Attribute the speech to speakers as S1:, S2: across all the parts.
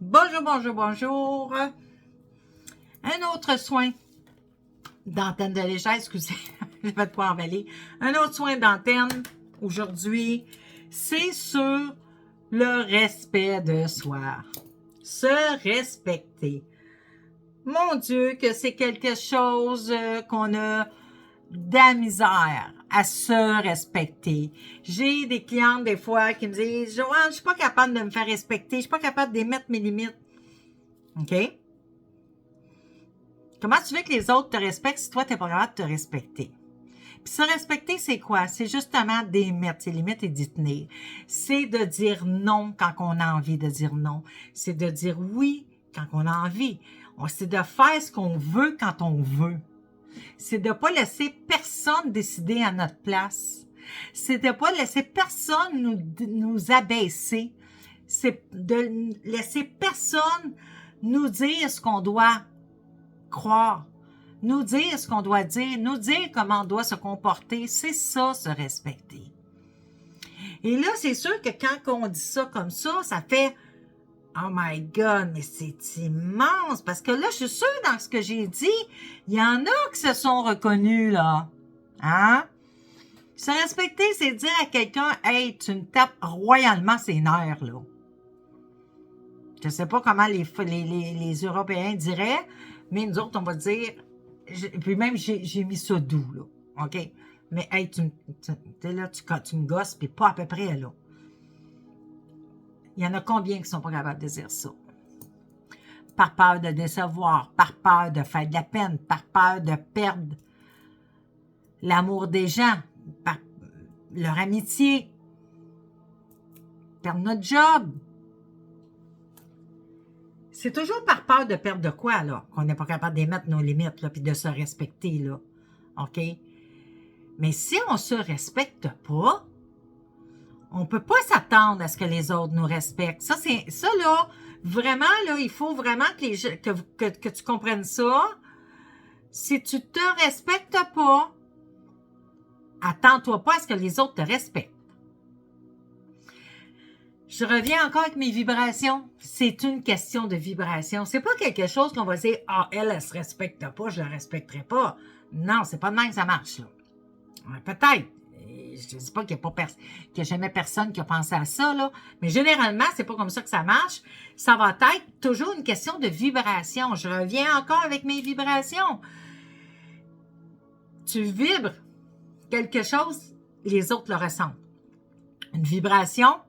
S1: Bonjour, bonjour, bonjour. Un autre soin d'antenne de légère, excusez, je vais de quoi emballer. Un autre soin d'antenne aujourd'hui, c'est sur le respect de soi. Se respecter. Mon Dieu, que c'est quelque chose qu'on a de la misère à se respecter. J'ai des clientes des fois qui me disent « Joanne, je suis pas capable de me faire respecter, je suis pas capable d'émettre mes limites. » OK? Comment tu veux que les autres te respectent si toi, tu n'es pas capable de te respecter? Puis se respecter, c'est quoi? C'est justement d'émettre ses limites et d'y tenir. C'est de dire non quand on a envie de dire non. C'est de dire oui quand on a envie. C'est de faire ce qu'on veut quand on veut. C'est de ne pas laisser personne décider à notre place. C'est de ne pas laisser personne nous abaisser. C'est de laisser personne nous dire ce qu'on doit croire, nous dire ce qu'on doit dire, nous dire comment on doit se comporter. C'est ça, se respecter. Et là, c'est sûr que quand on dit ça comme ça fait « Oh my God, mais c'est immense! » Parce que là, je suis sûre, dans ce que j'ai dit, il y en a qui se sont reconnus, là. Hein? Se respecter, c'est dire à quelqu'un « Hey, tu me tapes royalement ses nerfs, là. » Je ne sais pas comment les Européens diraient, mais nous autres, on va dire, puis même j'ai mis ça doux, là, OK? Mais hey, tu me gosses, puis pas à peu près, là. Il y en a combien qui ne sont pas capables de dire ça? Par peur de décevoir, par peur de faire de la peine, par peur de perdre l'amour des gens, par leur amitié, perdre notre job. C'est toujours par peur de perdre de quoi, là, qu'on n'est pas capable d'émettre nos limites, là, puis de se respecter, là. OK? Mais si on ne se respecte pas, on ne peut pas s'attendre à ce que les autres nous respectent. Ça, là, vraiment, là, il faut vraiment que tu comprennes ça. Si tu ne te respectes pas, attends-toi pas à ce que les autres te respectent. Je reviens encore avec mes vibrations. C'est une question de vibration. C'est pas quelque chose qu'on va dire « Ah, elle se respecte pas, je la respecterai pas. » Non, c'est pas de même que ça marche, là. Peut-être. Je ne dis pas qu'il n'y a jamais personne qui a pensé à ça, là. Mais généralement, c'est pas comme ça que ça marche. Ça va être toujours une question de vibration. Je reviens encore avec mes vibrations. Tu vibres quelque chose, les autres le ressentent. Une vibration,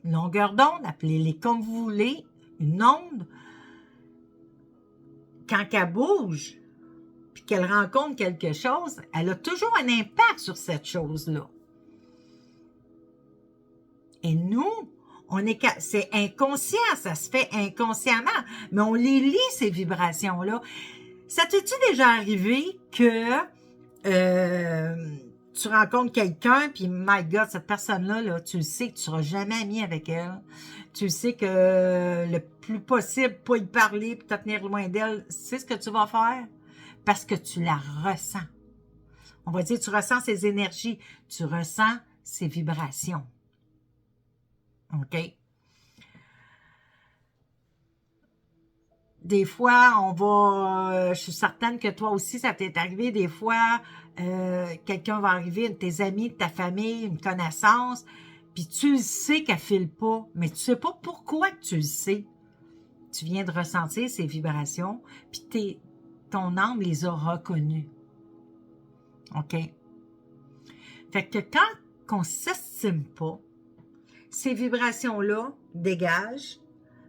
S1: une longueur d'onde, appelez-les comme vous voulez, une onde, quand elle bouge, puis qu'elle rencontre quelque chose, elle a toujours un impact sur cette chose-là. Et nous, c'est inconscient, ça se fait inconsciemment, mais on les lit, ces vibrations-là. Ça t'est-tu déjà arrivé que tu rencontres quelqu'un, puis my God, cette personne-là, là, tu le sais que tu ne seras jamais ami avec elle. Tu le sais que le plus possible, pas y parler, puis te tenir loin d'elle, c'est ce que tu vas faire parce que tu la ressens. On va dire, tu ressens ses énergies, tu ressens ses vibrations. OK? Des fois, je suis certaine que toi aussi, ça t'est arrivé, des fois, quelqu'un va arriver, un de tes amis, de ta famille, une connaissance, puis tu le sais qu'elle ne file pas, mais tu ne sais pas pourquoi que tu le sais. Tu viens de ressentir ces vibrations, puis ton âme les a reconnues. OK? Fait que quand on ne s'estime pas, ces vibrations-là dégagent,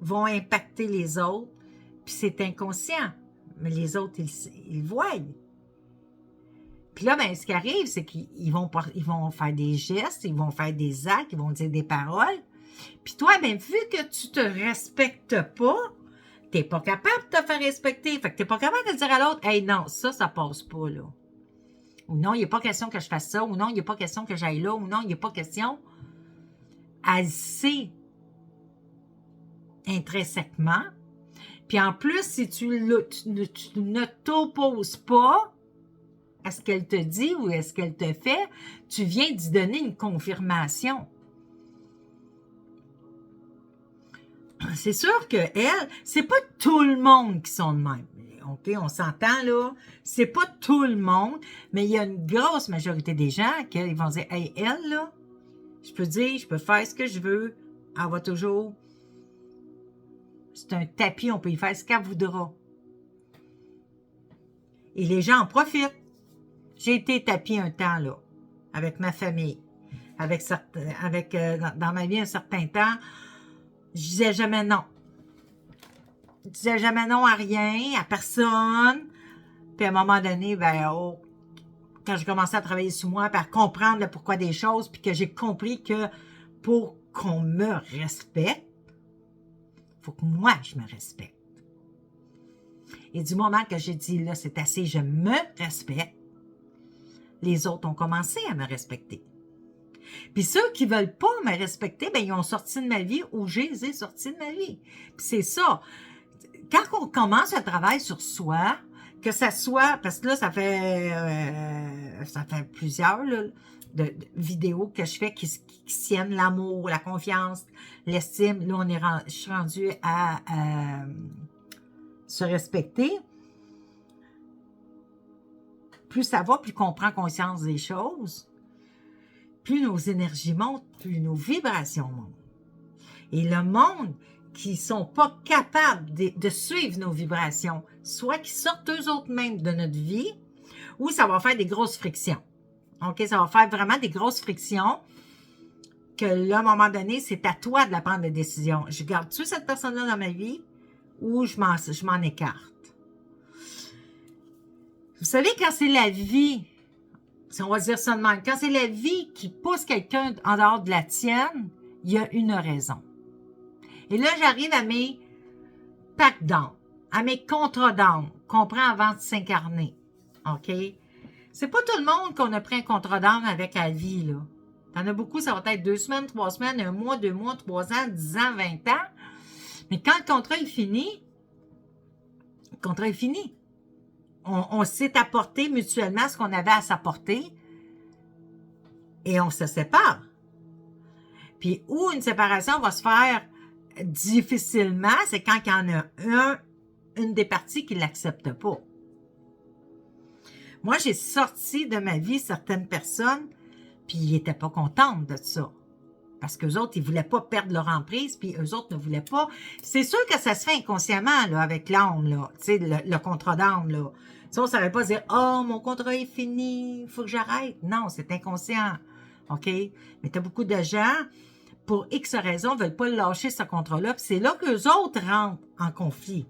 S1: vont impacter les autres, puis c'est inconscient, mais les autres, ils voient. Puis là, ben, ce qui arrive, c'est qu'ils vont faire des gestes, ils vont faire des actes, ils vont dire des paroles. Puis toi, ben, vu que tu te respectes pas, t'es pas capable de te faire respecter. Fait que t'es pas capable de dire à l'autre, « Hey, non, ça passe pas, là. » Ou non, il n'est pas question que je fasse ça. Ou non, il n'est pas question que j'aille là. Ou non, il n'est pas question. Elle sait intrinsèquement. Puis en plus, si tu ne t'opposes pas à ce qu'elle te dit ou à ce qu'elle te fait, tu viens d'y donner une confirmation. c'est sûr que elle, c'est pas tout le monde qui sont de même. OK, on s'entend là, c'est pas tout le monde, mais il y a une grosse majorité des gens qui vont dire, hey, elle là, je peux dire, je peux faire ce que je veux, elle va toujours, c'est un tapis, on peut y faire ce qu'elle voudra. Et les gens en profitent. J'ai été tapis un temps là, avec ma famille, dans ma vie un certain temps, je disais jamais non. Je disais jamais non à rien, à personne. Puis à un moment donné, quand j'ai commencé à travailler sur moi, puis à comprendre le pourquoi des choses, puis que j'ai compris que pour qu'on me respecte, il faut que moi, je me respecte. Et du moment que j'ai dit, là, c'est assez, je me respecte, les autres ont commencé à me respecter. Puis ceux qui ne veulent pas me respecter, ils ont sorti de ma vie ou je les ai sortis de ma vie. Puis c'est ça. Quand on commence un travail sur soi, que ça soit, parce que là, ça fait plusieurs là, de vidéos que je fais qui tiennent l'amour, la confiance, l'estime. Là, je suis rendue à se respecter. Plus ça va, plus qu'on prend conscience des choses, plus nos énergies montent, plus nos vibrations montent. Et le monde qui ne sont pas capables de suivre nos vibrations, soit qui sortent eux autres mêmes de notre vie, ou ça va faire des grosses frictions. OK? Ça va faire vraiment des grosses frictions que là, à un moment donné, c'est à toi de la prendre la décision. Je garde-tu cette personne-là dans ma vie ou je m'en écarte? Vous savez, quand c'est la vie, si on va dire ça de même, quand c'est la vie qui pousse quelqu'un en dehors de la tienne, il y a une raison. Et là, j'arrive à mes packs d'âme, à mes contrats d'âme qu'on prend avant de s'incarner. OK? C'est pas tout le monde qu'on a pris un contrat d'âme avec à la vie, là. T'en as beaucoup, ça va être 2 semaines, 3 semaines, 1 mois, 2 mois, 3 ans, 10 ans, 20 ans. Mais quand le contrat est fini, le contrat est fini. On s'est apporté mutuellement ce qu'on avait à s'apporter et on se sépare. Puis où une séparation va se faire difficilement, c'est quand il y en a une des parties qui ne l'accepte pas. Moi, j'ai sorti de ma vie certaines personnes, puis ils n'étaient pas contentes de ça. Parce qu'eux autres, ils ne voulaient pas perdre leur emprise, puis eux autres ne voulaient pas. C'est sûr que ça se fait inconsciemment, là, avec l'âme, là, tu sais, le contrat d'âme, là. Ça, on ne savait pas dire, « Oh, mon contrat est fini, il faut que j'arrête. » Non, c'est inconscient, OK? Mais tu as beaucoup de gens, pour X raisons, ne veulent pas lâcher ce contrat-là, puis c'est là qu'eux autres rentrent en conflit.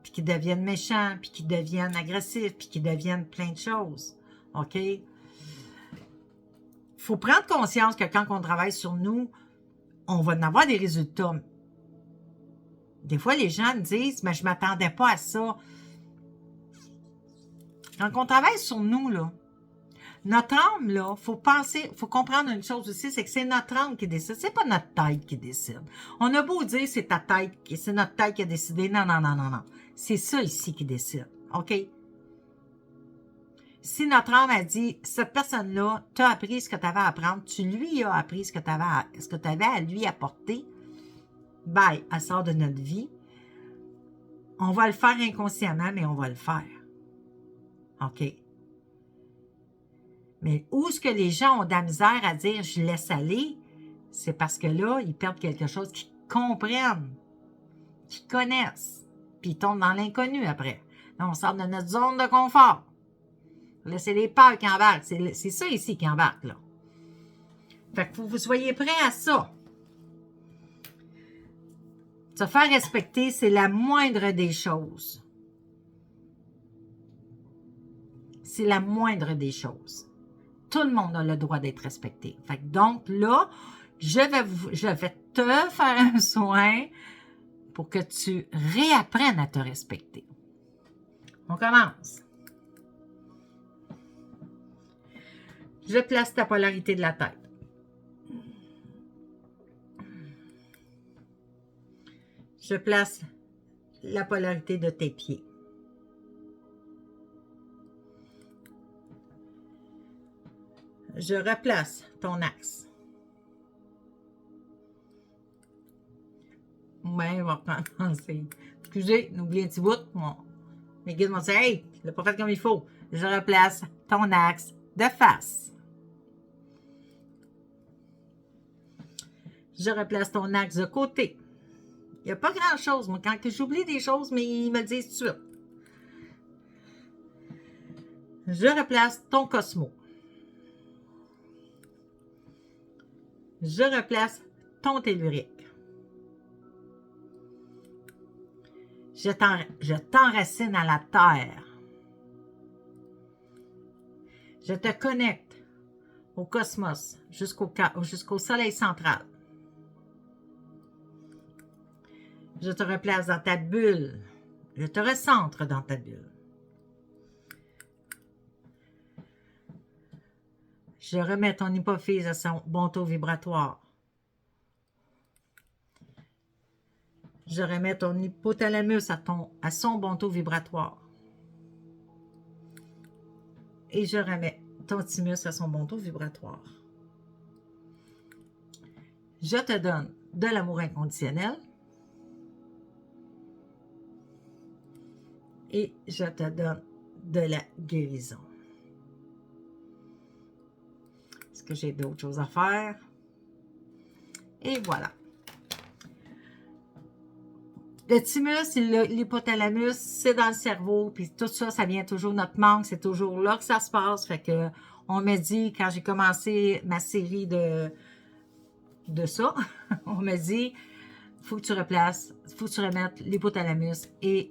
S1: Puis qu'ils deviennent méchants, puis qu'ils deviennent agressifs, puis qu'ils deviennent plein de choses, OK? Il faut prendre conscience que quand on travaille sur nous, on va en avoir des résultats. Des fois, les gens me disent, mais je ne m'attendais pas à ça. Quand on travaille sur nous, là, notre âme, là, faut comprendre une chose aussi, c'est que c'est notre âme qui décide, c'est pas notre tête qui décide. On a beau dire c'est ta tête, c'est notre tête qui a décidé. Non, non, non, non, non. C'est ça ici qui décide. OK? Si notre âme a dit, cette personne-là, tu as appris ce que tu avais à apprendre, tu lui as appris ce que tu avais à lui apporter, bye, elle sort de notre vie. On va le faire inconsciemment, mais on va le faire. OK? Mais où est-ce que les gens ont de la misère à dire « je laisse aller », c'est parce que là, ils perdent quelque chose qu'ils comprennent, qu'ils connaissent, puis ils tombent dans l'inconnu après. Là, on sort de notre zone de confort. Là, c'est les peurs qui embarquent. C'est ça ici qui embarque, là. Fait que faut que vous soyez prêts à ça. Se faire respecter, c'est la moindre des choses. C'est la moindre des choses. Tout le monde a le droit d'être respecté. Fait que donc là, je vais te faire un soin pour que tu réapprennes à te respecter. On commence. Je place ta polarité de la tête. Je place la polarité de tes pieds. Je replace ton axe. Ben, on va recommencer. Excusez, n'oubliez un petit bout. Bon. Mes guides m'ont dit, hey, tu l'as pas fait comme il faut. Je replace ton axe de face. Je replace ton axe de côté. Il n'y a pas grand-chose. Moi, quand j'oublie des choses, mais ils me le disent tout de suite. Je replace ton Cosmo. Je replace ton tellurique. Je t'enracine à la terre. Je te connecte au cosmos jusqu'au soleil central. Je te replace dans ta bulle. Je te recentre dans ta bulle. Je remets ton hypophyse à son bon taux vibratoire. Je remets ton hypothalamus à son bon taux vibratoire. Et je remets ton thymus à son bon taux vibratoire. Je te donne de l'amour inconditionnel. Et je te donne de la guérison. Est-ce que j'ai d'autres choses à faire? Et voilà. Le thymus et l'hypothalamus, c'est dans le cerveau, puis tout ça, ça vient toujours, notre manque, c'est toujours là que ça se passe. Fait que, on m'a dit, quand j'ai commencé ma série de ça, on m'a dit, faut que tu replaces, faut que tu remettes l'hypothalamus et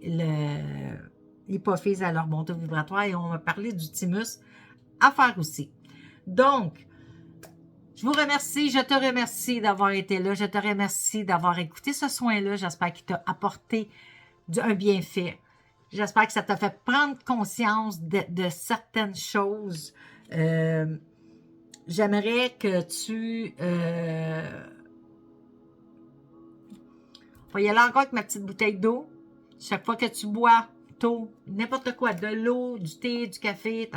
S1: l'hypophyse à leur bon taux vibratoire, et on m'a parlé du thymus à faire aussi. Donc, je vous remercie, je te remercie d'avoir été là, je te remercie d'avoir écouté ce soin-là. J'espère qu'il t'a apporté un bienfait. J'espère que ça t'a fait prendre conscience de certaines choses. J'aimerais que tu... On va y aller encore avec ma petite bouteille d'eau. Chaque fois que tu bois, n'importe quoi, de l'eau, du thé, du café,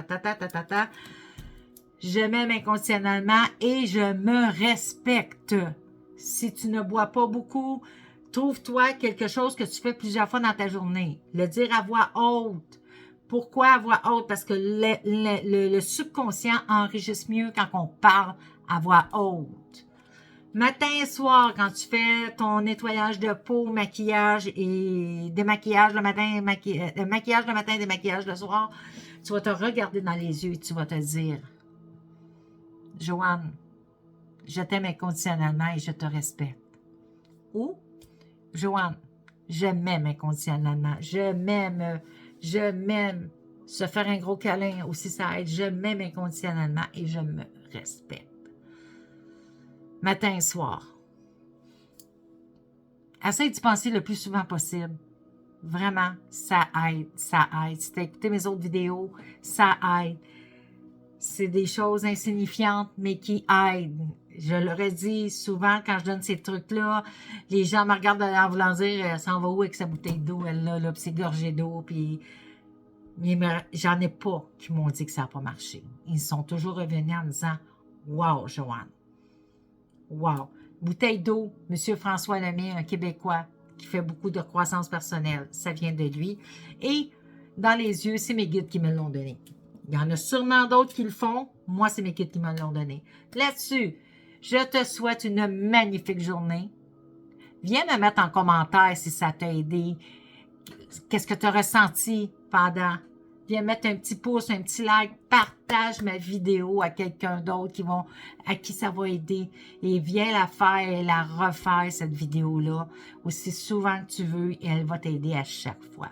S1: je m'aime inconditionnellement et je me respecte. Si tu ne bois pas beaucoup, trouve-toi quelque chose que tu fais plusieurs fois dans ta journée. Le dire à voix haute. Pourquoi à voix haute? Parce que le subconscient enregistre mieux quand on parle à voix haute. Matin et soir, quand tu fais ton nettoyage de peau, maquillage et démaquillage le matin, maquillage le matin, démaquillage le soir, tu vas te regarder dans les yeux et tu vas te dire: Joanne, je t'aime inconditionnellement et je te respecte. Ou, Joanne, je m'aime inconditionnellement. Je m'aime. Se faire un gros câlin aussi, ça aide. Je m'aime inconditionnellement et je me respecte. Matin et soir. Essaye d'y penser le plus souvent possible. Vraiment, ça aide, ça aide. Si tu as écouté mes autres vidéos, ça aide. C'est des choses insignifiantes, mais qui aident. Je leur ai dit souvent, quand je donne ces trucs-là, les gens me regardent en voulant dire, elle s'en va où avec sa bouteille d'eau, elle là, puis c'est gorgé d'eau, puis... Mais j'en ai pas qui m'ont dit que ça n'a pas marché. Ils sont toujours revenus en me disant, « Wow, Joanne! Wow! » Bouteille d'eau, M. François Lemay, un Québécois qui fait beaucoup de croissance personnelle, ça vient de lui. Et dans les yeux, c'est mes guides qui me l'ont donné. Il y en a sûrement d'autres qui le font. Moi, c'est mes guides qui me l'ont donné. Là-dessus, je te souhaite une magnifique journée. Viens me mettre en commentaire si ça t'a aidé. Qu'est-ce que tu as ressenti pendant? Viens mettre un petit pouce, un petit like. Partage ma vidéo à quelqu'un d'autre à qui ça va aider. Et viens la faire et la refaire, cette vidéo-là, aussi souvent que tu veux. Et elle va t'aider à chaque fois.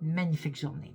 S1: Magnifique journée.